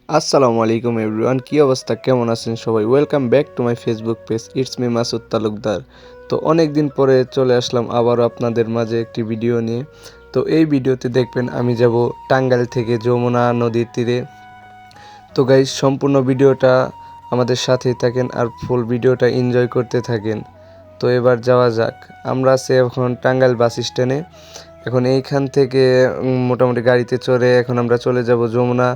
আসসালামু আলাইকুম এভরিওয়ান, কী অবস্থা, কেমন আছেন সবাই? Welcome back to my Facebook page, it's me Masud Talukdar. তো অনেক দিন পরে চলে আসলাম আবারও আপনাদের মাঝে একটি ভিডিও নিয়ে। তো এই ভিডিওতে দেখবেন আমি যাব টাঙ্গাইল থেকে যমুনা নদীর তীরে। তো গাইজ, সম্পূর্ণ ভিডিওটা আমাদের সাথেই থাকেন আর ফুল ভিডিওটা এনজয় করতে থাকেন। তো এবার যাওয়া যাক। আমরা আছি এখন টাঙ্গাইল বাস স্ট্যান্ডে। এখন এইখান থেকে মোটামুটি গাড়িতে চড়ে এখন আমরা চলে যাব যমুনা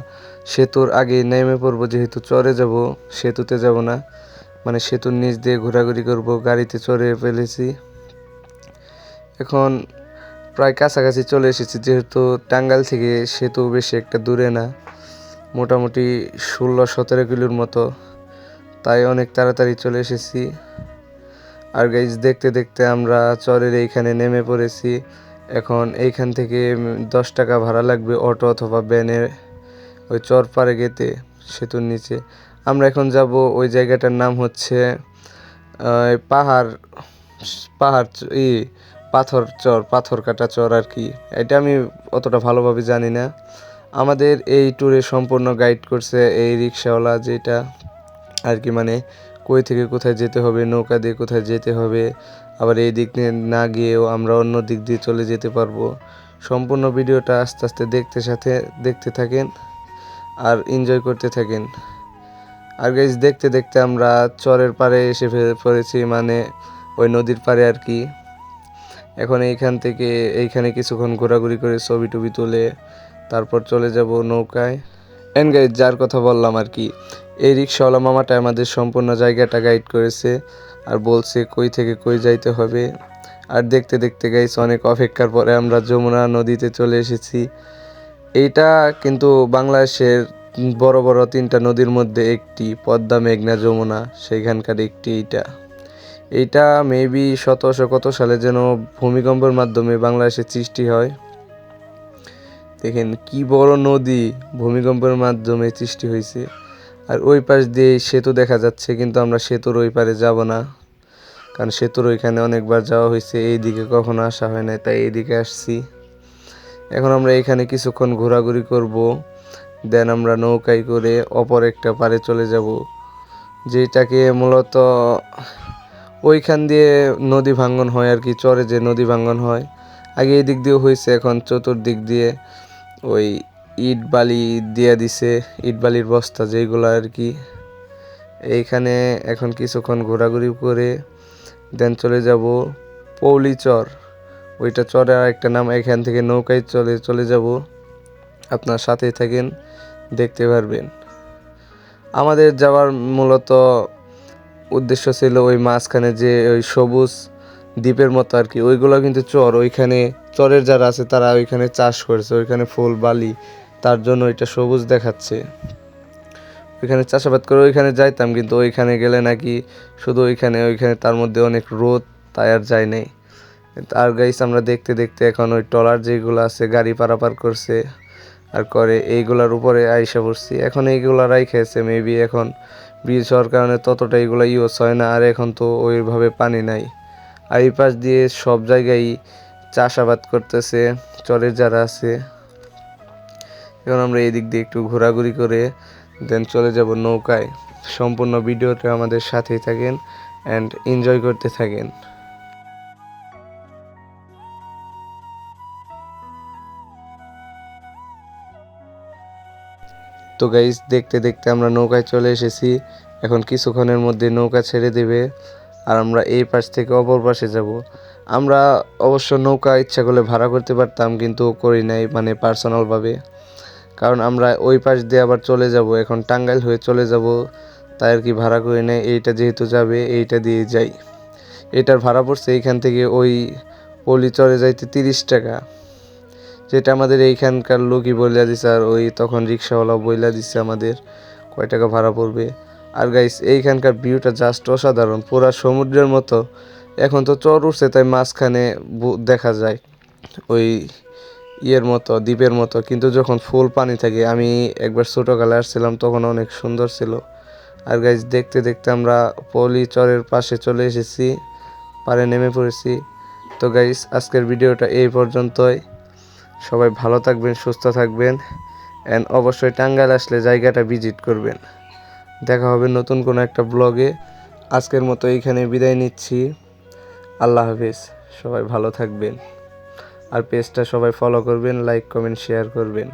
সেতুর আগে নেমে পড়বো, যেহেতু চড়ে যাব, সেতুতে যাব না, মানে সেতুর নিচ দিয়ে ঘোরাঘুরি করব। গাড়িতে চড়ে ফেলেছি, এখন প্রায় কাছাকাছি চলে এসেছি। যেহেতু টাঙ্গাইল থেকে সেতু বেশি একটা দূরে না, মোটামুটি 16-17 কিলোর মতো, তাই অনেক তাড়াতাড়ি চলে এসেছি। আর গাইজ, দেখতে দেখতে আমরা চরের এইখানে নেমে পড়েছি। এখন এইখান থেকে 10 টাকা ভাড়া লাগবে অটো অথবা ভ্যানে, ওই চর পাড়ে গেতে সেতুর নিচে। আমরা এখন যাব ওই জায়গাটার নাম হচ্ছে পাহাড় পাহাড় পাথর চর, পাথর কাটা চর আর কি। এটা আমি অতটা ভালোভাবে জানি না। আমাদের এই ট্যুরে সম্পূর্ণ গাইড করছে এই রিক্সাওয়ালা, যেটা আর কি, মানে কই থেকে কোথায় যেতে হবে, নৌকা দিয়ে কোথায় যেতে হবে, আবার এই দিক নিয়ে না গিয়েও আমরা অন্য দিক দিয়ে চলে যেতে পারবো। সম্পূর্ণ ভিডিওটা আস্তে আস্তে দেখতে থাকেন আর এনজয় করতে থাকেন। আর গাইজ, দেখতে দেখতে আমরা চরের পাড়ে এসে পড়েছি, মানে ওই নদীর পাড়ে আর কি। এখন এইখানে কিছুক্ষণ ঘোরাঘুরি করে ছবি টবি তুলে তারপর চলে যাব নৌকায়। এন্ড গাইজ, যার কথা বললাম আর কি, এই রিক্সাওয়ালা মামাটা আমাদের সম্পূর্ণ জায়গাটা গাইড করেছে আর বলছে কই থেকে কই যাইতে হবে। আর দেখতে দেখতে গাইজ, অনেক অপেক্ষার পরে আমরা যমুনা নদীতে চলে এসেছি। এইটা কিন্তু বাংলাদেশের বড় বড় 3টা নদীর মধ্যে একটি, পদ্মা, মেঘনা, যমুনা, সেইখানকার একটি এইটা মেবি 1700 কত সালে যেন ভূমিকম্পের মাধ্যমে বাংলাদেশের সৃষ্টি হয়। দেখেন কি বড় নদী, ভূমিকম্পের মাধ্যমে সৃষ্টি হয়েছে। আর ওই পাশ দিয়ে সেতু দেখা যাচ্ছে, কিন্তু আমরা সেতুর ওই পারে যাব না, কারণ সেতুর ওইখানে অনেকবার যাওয়া হয়েছে, এইদিকে কখনো আসা হয় না, তাই এইদিকে আসছি। এখন আমরা এখানে কিছুক্ষণ ঘোরাঘুরি করব, দেন আমরা নৌকায় করে অপর একটা পারে চলে যাব, যেটাকে মূলত ওইখান দিয়ে নদী ভাঙ্গন হয় আর কি, চরে যে নদী ভাঙ্গন হয়। আগে এই দিক দিয়েও হয়েছে, এখন চতুর্দিক দিয়ে ওই ইট বালি দিয়ে দিছে, ইট বালির বস্তা যেগুলো আর কি। এইখানে এখন কিছুক্ষণ ঘোরাঘুরি করে দেন চলে যাব পৌলি চর, ওইটা চরে আর একটা নাম। এখান থেকে নৌকায় চলে যাব, আপনার সাথেই থাকেন, দেখতে পারবেন। আমাদের যাওয়ার মূলত উদ্দেশ্য ছিল ওই মাঝখানে যে ওই সবুজ দ্বীপের মতো আর কি, ওইগুলো কিন্তু চর, ওইখানে চরের যারা আছে তারা ওইখানে চাষ করেছে, ওইখানে ফুল বালি, তার জন্য ওইটা সবুজ দেখাচ্ছে। ওইখানে চাষাবাদ করে ওইখানে যাইতাম, কিন্তু ওইখানে গেলে নাকি শুধু ওইখানে তার মধ্যে অনেক রোদ, তাই আর যাই নাই। আর গাইস, আমরা দেখতে দেখতে এখন ওই ট্রলার যেগুলো আছে গাড়ি পারাপার করছে আর করে, এইগুলার উপরে আইসা পড়ছি। এখন এইগুলারাই খেয়েছে মেবি, এখন ব্রিজ হওয়ার কারণে ততটা এগুলো ইউজ হয় না, আর এখন তো ওইভাবে পানি নাই। আর এই পাশ দিয়ে সব জায়গায় চাষাবাদ করতেছে চরের যারা আছে। এখন আমরা এই দিক দিয়ে একটু ঘোরাঘুরি করে দেন চলে যাব নৌকায়। সম্পূর্ণ ভিডিওটা আমাদের সাথেই থাকেন অ্যান্ড এনজয় করতে থাকেন। তো গাইস, দেখতে দেখতে আমরা নৌকায় চলে এসেছি। এখন কিছুক্ষণের মধ্যে নৌকা ছেড়ে দেবে আর আমরা এই পাশ থেকে অপর পাশে যাব। আমরা অবশ্য নৌকা ইচ্ছা করলে ভাড়া করতে পারতাম, কিন্তু করি নাই, মানে পার্সোনালভাবে, কারণ আমরা ওই পাশ দিয়ে আবার চলে যাব, এখন টাঙ্গাইল হয়ে চলে যাব, তাই আর কি ভাড়া করি নাই। এইটা যেহেতু যাবে, এইটা দিয়ে যাই। এটার ভাড়া পড়ছে এইখান থেকে ওই পলি চরে যাইতে 30 টাকা, যেটা আমাদের এইখানকার লোকই বইলা দিছে, আর ওই তখন রিক্সাওয়ালা বইলা দিচ্ছে আমাদের কয় টাকা ভাড়া পড়বে। আর গাইস, এইখানকার ভিউটা জাস্ট অসাধারণ, পুরা সমুদ্রের মতো। এখন তো চর উঠছে, তাই মাঝখানে দেখা যায় ওই ইয়ের মতো, দ্বীপের মতো, কিন্তু যখন ফুল পানি থাকে, আমি একবার ছোটোকালে আসছিলাম, তখন অনেক সুন্দর ছিল। আর গাইস, দেখতে দেখতে আমরা পলি চরের পাশে চলে এসেছি, পাড়ে নেমে পড়েছি। তো গাইস, আজকের ভিডিওটা এই পর্যন্তই। সবাই ভালো থাকবেন, সুস্থ থাকবেন অ্যান্ড অবশ্যই টাঙ্গাইল আসলে জায়গাটা ভিজিট করবেন। দেখা হবে নতুন কোনো একটা ব্লগে। আজকের মতো এইখানে বিদায় নিচ্ছি। আল্লাহ হাফেজ, সবাই ভালো থাকবেন। আর পেজটা সবাই ফলো করবেন, লাইক কমেন্ট শেয়ার করবেন।